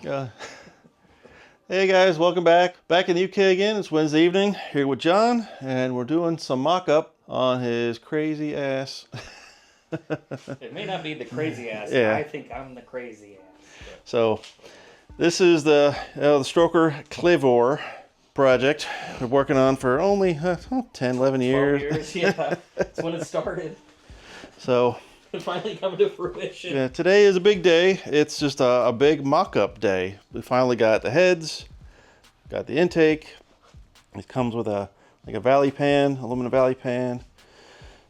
Yeah. Hey guys, welcome back. Back in the UK again. It's Wednesday evening here with John, and we're doing some mock-up on his crazy ass. It may not be the crazy ass. Yeah. I think I'm the crazy ass. So this is the Stroker Clevor project we're working on for only 10, 11 years. 12 years, yeah. That's when it started. So It finally come to fruition. yeah, today is a big day. It's just a big mock-up day. We finally got the heads, got the intake. It comes with a valley pan, aluminum valley pan.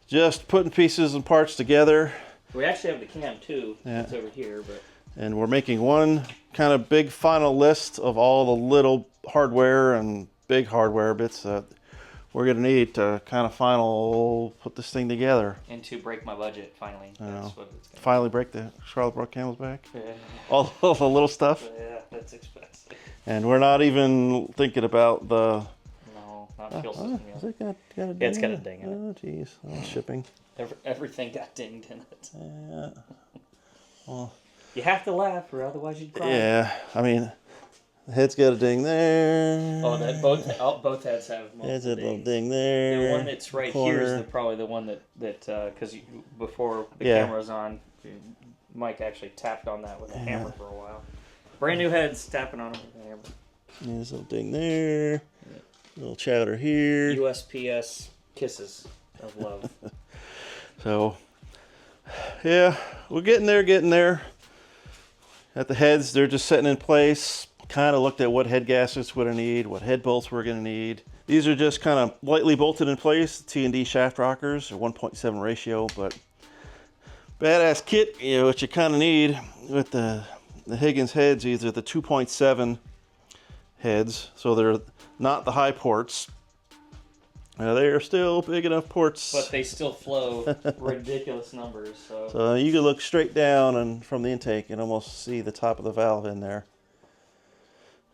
Just putting pieces and parts together. We actually have the cam too. Yeah. It's over here, but And we're making one kind of big final list of all the little hardware and big hardware bits that we're going to need to kind of put this thing together. and to break my budget finally. That's what it's gonna Finally break the Charlotte Brook camel's back. be. Yeah. All the little stuff. Yeah, that's expensive. And we're not even thinking about the... No, not fuel system Has yet. it got a ding? Yeah, it's got a ding in it. Oh, jeez. Oh, shipping. Everything got dinged in it. Yeah. Well, You have to laugh, or otherwise you'd cry. yeah. I mean, the head's got a ding there. Oh, that both heads have multiple There's a little dings. ding there. The one that's right corner. here is probably the one that because before the Yeah. camera was on, Mike actually tapped on that with a hammer for a while. Brand new heads tapping on them with a hammer. There's a little ding there. Little chowder here. USPS kisses of love. So, yeah, we're getting there. At the heads, they're just setting in place. Kind of looked at what head gaskets we're going to need, what head bolts we're going to need. These are just kind of lightly bolted in place. T&D shaft rockers are 1.7 ratio, but badass kit, what you kind of need with the Higgins heads. Either the 2.7 heads, so they're not the high ports. They are still big enough ports. But they still flow ridiculous numbers. So you can look straight down and from the intake and almost see the top of the valve in there.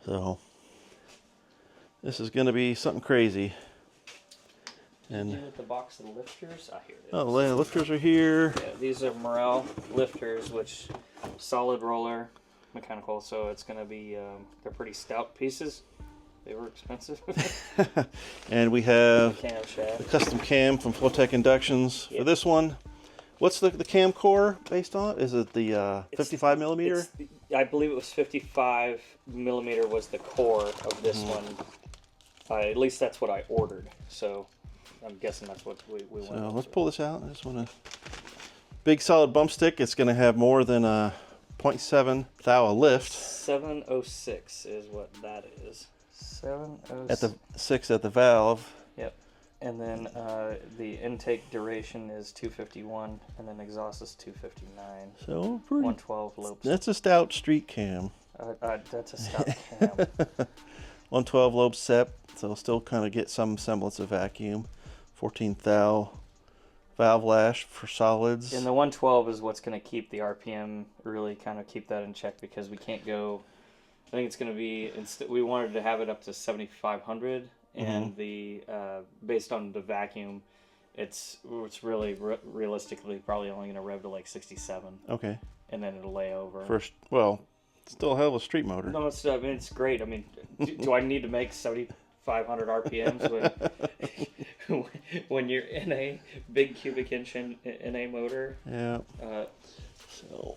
So this is going to be something crazy. And Did you get the box of the lifters? Here it is. oh, the lifters are here. Yeah, these are Morel lifters, which solid roller, mechanical. So it's going to be they're pretty stout pieces. They were expensive. And we have Camshaft. the custom cam from Flowtech Inductions Yep. for this one. What's the cam core based on? Is it the 55 millimeter? I believe it was 55 millimeter was the core of this one. At least that's what I ordered. So I'm guessing that's what we went. So let's pull this out. I just want to big solid bump stick. It's going to have more than a 0.7 thou lift. 706 is what that is. 706. At the 6 at the valve. Yep. And then the intake duration is 251, and then exhaust is 259. So pretty. 112 lobes. That's a stout street cam. That's a stout cam. 112 lobe sep, so still kind of get some semblance of vacuum. 14 thou valve lash for solids. And the 112 is what's going to keep the RPM, really kind of keep that in check, because we can't go. I think it's going to be. We wanted to have it up to 7,500. And the based on the vacuum, it's really realistically probably only going to rev to like 67. Okay. And then it'll lay over. First, well, still a hell of a street motor. No, I mean it's great. I mean, do I need to make 7,500 RPMs when you're in a big cubic inch in a motor? Yeah. So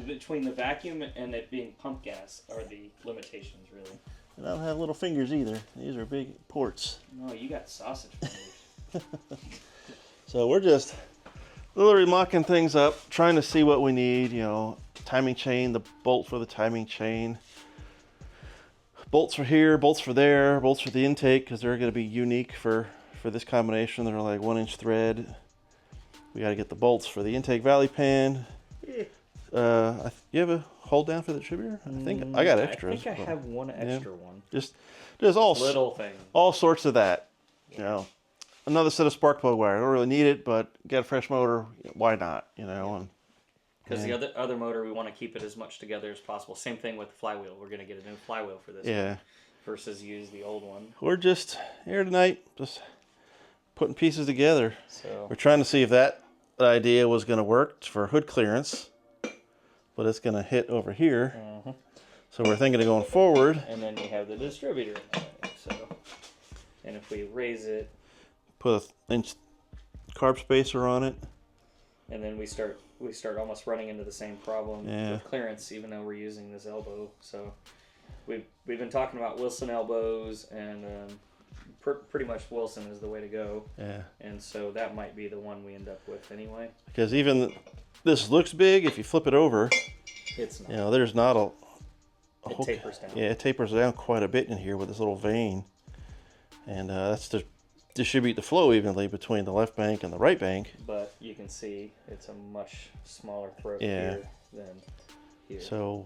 between the vacuum and it being pump gas are the limitations, really. and I don't have little fingers either. These are big ports. No, you got sausage fingers. So we're just literally mocking things up, trying to see what we need. Timing chain, the bolt for the timing chain. Bolts for here, bolts for there, bolts for the intake, because they're going to be unique for this combination. They're like 1-inch thread. We got to get the bolts for the intake valley pan. You have a hold down for the distributor? I think I got extras. I think I have one extra one. Just all Little thing. all sorts of that. Another set of spark plug wire. I don't really need it, but get a fresh motor. Why not? And Because the other motor, we want to keep it as much together as possible. Same thing with the flywheel. We're going to get a new flywheel for this one versus use the old one. We're just here tonight, just putting pieces together. So we're trying to see if that idea was going to work for hood clearance, but it's going to hit over here. So we're thinking of going forward. And then you have the distributor in there. So, and if we raise it, put an inch carb spacer on it. And then we start almost running into the same problem with clearance, even though we're using this elbow. So we've been talking about Wilson elbows, and pretty much Wilson is the way to go. Yeah. And so that might be the one we end up with anyway. Because even this looks big, if you flip it over, it's not. You know, there's not a it tapers down. Yeah, it tapers down quite a bit in here with this little vein, and that's to distribute the flow evenly between the left bank and the right bank. But you can see it's a much smaller throat here than here. So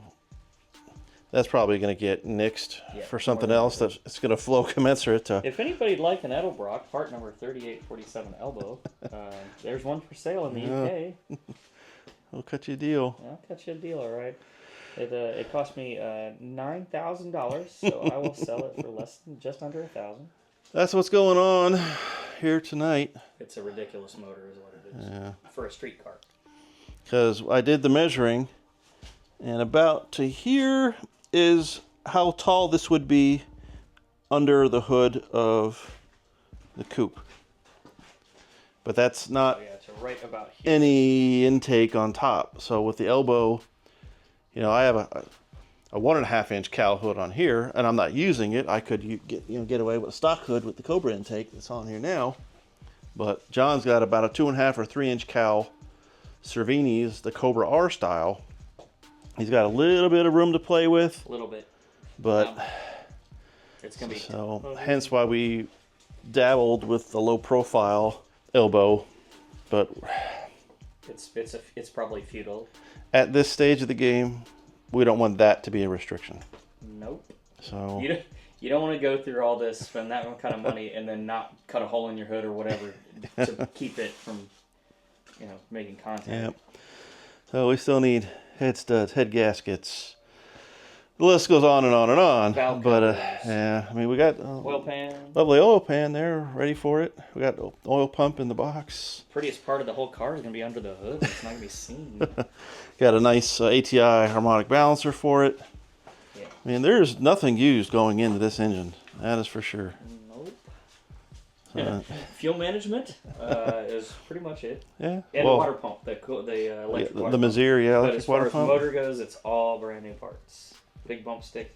that's probably going to get nixed for something else that's going to flow commensurate to. If anybody'd like an Edelbrock, part number 3847 elbow, there's one for sale in the UK. We'll cut you a deal. I'll cut you a deal, all right. It cost me $9,000, so I will sell it for just under $1,000. That's what's going on here tonight. It's a ridiculous motor, is what it is. Yeah. For a street car. Because I did the measuring, and about to here is how tall this would be under the hood of the coupe. But that's not so right about here. Any intake on top. So with the elbow, you know, I have a 1.5 inch cowl hood on here, and I'm not using it. I could get away with a stock hood with the Cobra intake that's on here now. But John's got about a 2.5 or 3 inch cowl Cervini's, the Cobra R style. He's got a little bit of room to play with. A little bit. But it's gonna be so hence why we dabbled with the low profile elbow. But it's probably futile. At this stage of the game, we don't want that to be a restriction. Nope. So you don't want to go through all this, spend that kind of money, and then not cut a hole in your hood or whatever to keep it from, making contact. Yep. So we still need head studs, head gaskets. The list goes on and on and on. Valve but yeah, I mean, we got oil pan. Lovely oil pan there, ready for it. We got oil pump in the box. Prettiest part of the whole car is gonna be under the hood. It's not gonna be seen. Got a nice ATI harmonic balancer for it. Yeah. I mean, there's nothing used going into this engine. That is for sure. Nope. Fuel management is pretty much it. Yeah. And the water pump, the electric water the pump. Mazir, But electric as far water as pump. motor goes, it's all brand new parts. Big bump stick,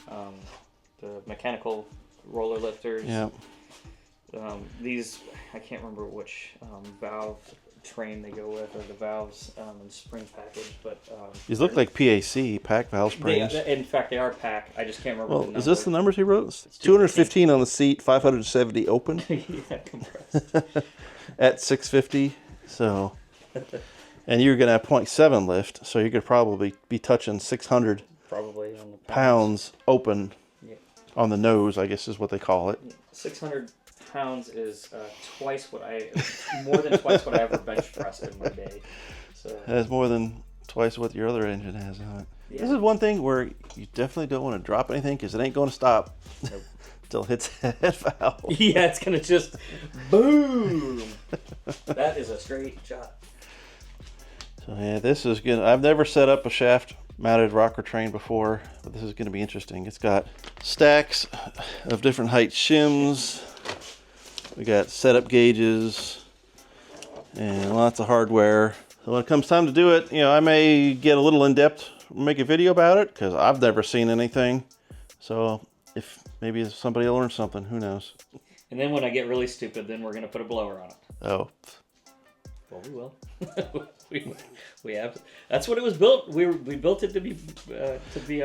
the mechanical roller lifters. Yeah. These, I can't remember which valve train they go with, or the valves and spring package, but These look like PAC, pack valve springs. in fact, they are pack. I just can't remember the number. Is this the numbers he wrote? It's 215 on the seat, 570 open. Yeah, compressed. At 650, so... And you're going to have 0.7 lift, so you could probably be touching 600 probably on the pounds open on the nose, I guess is what they call it. 600 pounds is more than twice what I ever bench pressed in my day. So That's more than twice what your other engine has on it. Yeah. This is one thing where you definitely don't want to drop anything because it ain't going to stop until it hits that valve. Yeah, it's going to just boom. That is a straight shot. So yeah, this is good. I've never set up a shaft mounted rocker train before, but this is going to be interesting. It's got stacks of different height shims. We got setup gauges and lots of hardware. So when it comes time to do it, I may get a little in depth, make a video about it because I've never seen anything. So if maybe somebody will learn something, who knows? And then when I get really stupid, then we're going to put a blower on it. Oh. Well, we will. we have. That's what it was built. We built it to be. Yeah,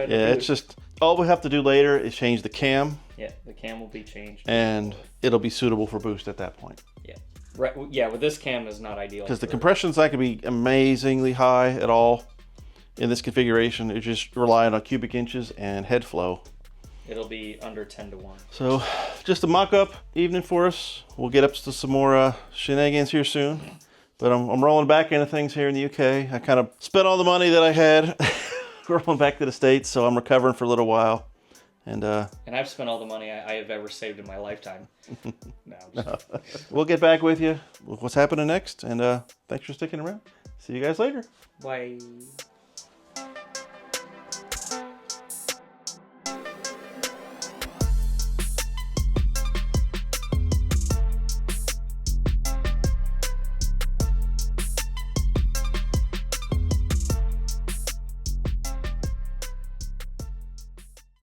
it's just all we have to do later is change the cam. Yeah, the cam will be changed, and it'll be suitable for boost at that point. Yeah, right. Yeah, with this cam is not ideal because the compression's not going to be amazingly high at all in this configuration. It's just relying on cubic inches and head flow. It'll be under 10-1. So, just a mock-up evening for us. We'll get up to some more shenanigans here soon. But I'm rolling back into things here in the UK. I kind of spent all the money that I had rolling back to the States, so I'm recovering for a little while. And I've spent all the money I have ever saved in my lifetime. No. We'll get back with you with what's happening next. And thanks for sticking around. See you guys later. Bye.